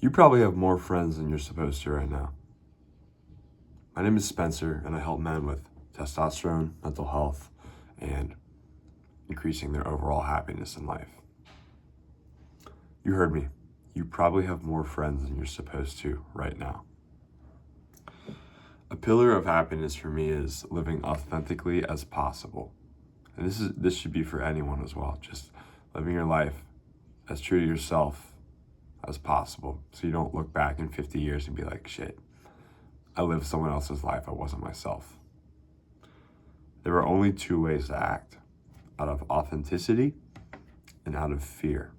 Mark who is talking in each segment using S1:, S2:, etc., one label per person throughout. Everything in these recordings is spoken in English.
S1: You probably have more friends than you're supposed to right now. My name is Spencer, and I help men with testosterone, mental health, and increasing their overall happiness in life. You heard me. You probably have more friends than you're supposed to right now. A pillar of happiness for me is living authentically as possible. And this should be for anyone as well. Just living your life as true to yourself as possible, so you don't look back in 50 years and be like, shit, I lived someone else's life, I wasn't myself. There are only two ways to act: out of authenticity and out of fear.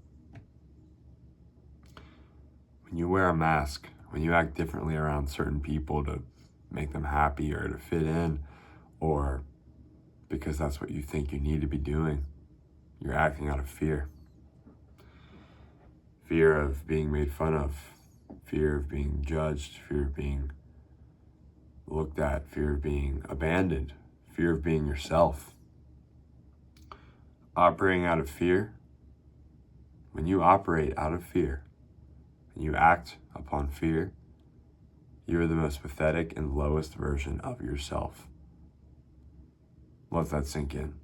S1: When you wear a mask, when you act differently around certain people to make them happy or to fit in, or because that's what you think you need to be doing, you're acting out of fear. Fear of being made fun of, fear of being judged, fear of being looked at, fear of being abandoned, fear of being yourself. Operating out of fear, when you operate out of fear, when you act upon fear, you are the most pathetic and lowest version of yourself. Let that sink in.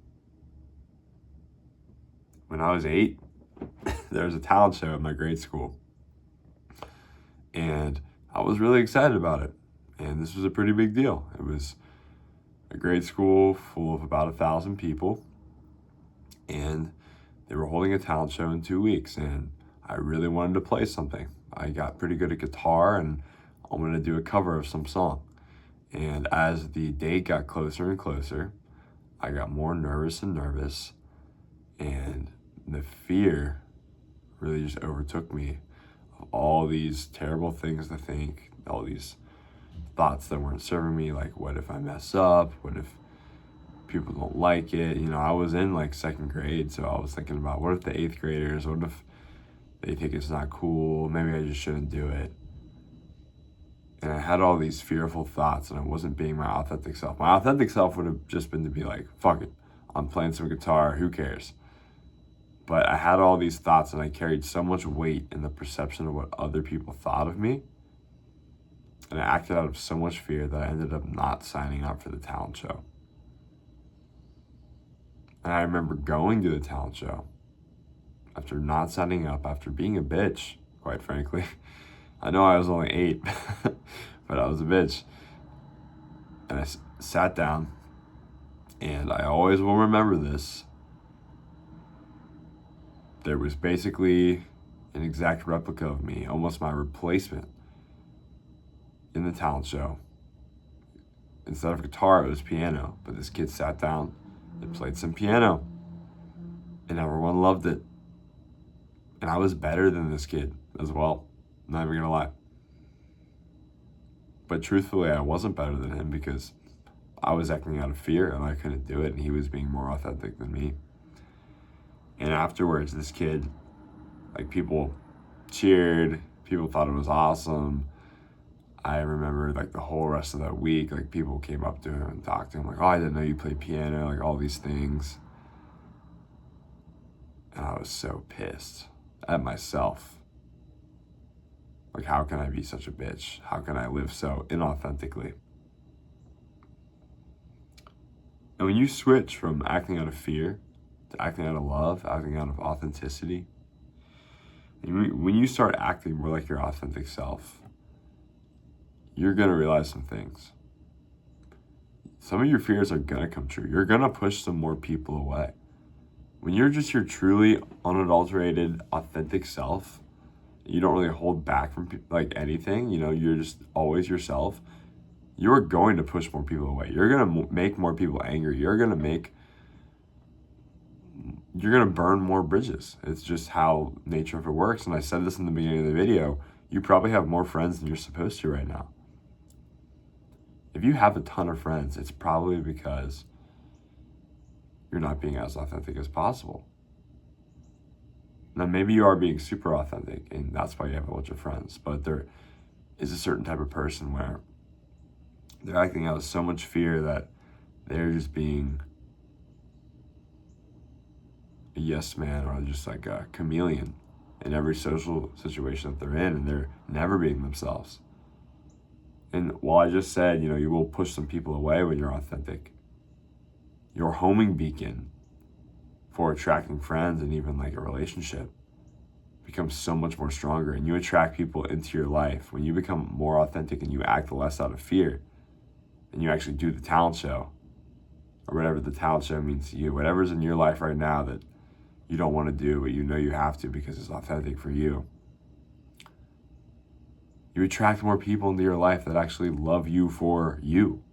S1: When I was 8, there was a talent show at my grade school, and I was really excited about it. And this was a pretty big deal. It was a grade school full of about 1,000 people, and they were holding a talent show in 2 weeks, and I really wanted to play something. I got pretty good at guitar, and I wanted to do a cover of some song. And as the date got closer and closer, I got more nervous and nervous, and the fear really just overtook me of all these terrible things to think, all these thoughts that weren't serving me, like, what if I mess up? What if people don't like it? You know, I was in like 2nd grade, so I was thinking about, what if the 8th graders, what if they think it's not cool? Maybe I just shouldn't do it. And I had all these fearful thoughts, and I wasn't being my authentic self. My authentic self would have just been to be like, fuck it, I'm playing some guitar, who cares? But I had all these thoughts, and I carried so much weight in the perception of what other people thought of me. And I acted out of so much fear that I ended up not signing up for the talent show. And I remember going to the talent show after not signing up, after being a bitch, quite frankly. I know I was only 8, but I was a bitch. And I sat down, and I always will remember this. There was basically an exact replica of me, almost my replacement, in the talent show. Instead of guitar, it was piano, but this kid sat down and played some piano, and everyone loved it. And I was better than this kid as well, not even gonna lie. But truthfully, I wasn't better than him because I was acting out of fear and I couldn't do it, and he was being more authentic than me. And afterwards, this kid, like, people cheered, people thought it was awesome. I remember, like, the whole rest of that week, like, people came up to him and talked to him, like, oh, I didn't know you played piano, like, all these things. And I was so pissed at myself. Like, how can I be such a bitch? How can I live so inauthentically? And when you switch from acting out of fear to acting out of love, acting out of authenticity, and when you start acting more like your authentic self, you're going to realize some things. Some of your fears are going to come true. You're going to push some more people away. When you're just your truly unadulterated, authentic self, you don't really hold back from like anything, you know, you're just always yourself, you're going to push more people away. You're going to make more people angry. You're going to burn more bridges. It's just how nature of it works. And I said this in the beginning of the video, you probably have more friends than you're supposed to right now. If you have a ton of friends, it's probably because you're not being as authentic as possible. Now, maybe you are being super authentic, and that's why you have a bunch of friends. But there is a certain type of person where they're acting out of so much fear that they're just being a yes man or just like a chameleon. in every social situation that they're in, and they're never being themselves. And while I just said, you will push some people away when you're authentic, your homing beacon for attracting friends and even like a relationship becomes so much more stronger, and you attract people into your life when you become more authentic and you act less out of fear, and you actually do the talent show, or whatever the talent show means to you, whatever's in your life right now that you don't want to do, but you have to because it's authentic for you. You attract more people into your life that actually love you for you.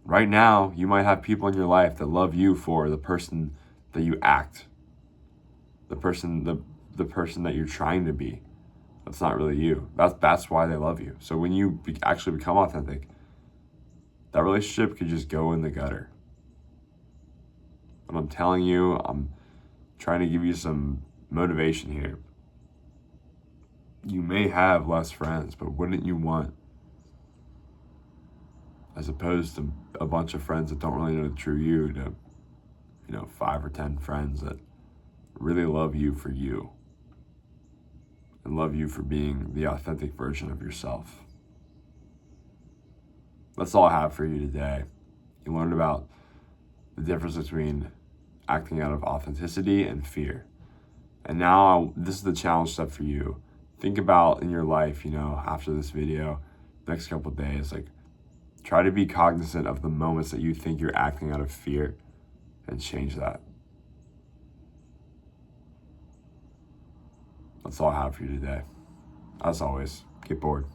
S1: Right now, you might have people in your life that love you for the person that you act, the person that you're trying to be. That's not really you. That's why they love you. So when you actually become authentic, that relationship could just go in the gutter. But I'm telling you, I'm trying to give you some motivation here. You may have less friends, but wouldn't you want, as opposed to a bunch of friends that don't really know the true you, to 5 or 10 friends that really love you for you and love you for being the authentic version of yourself? That's all I have for you today. You learned about the difference between acting out of authenticity and fear. And now this is the challenge step for you. Think about in your life, after this video, next couple of days, like, try to be cognizant of the moments that you think you're acting out of fear and change that. That's all I have for you today. As always, get bored.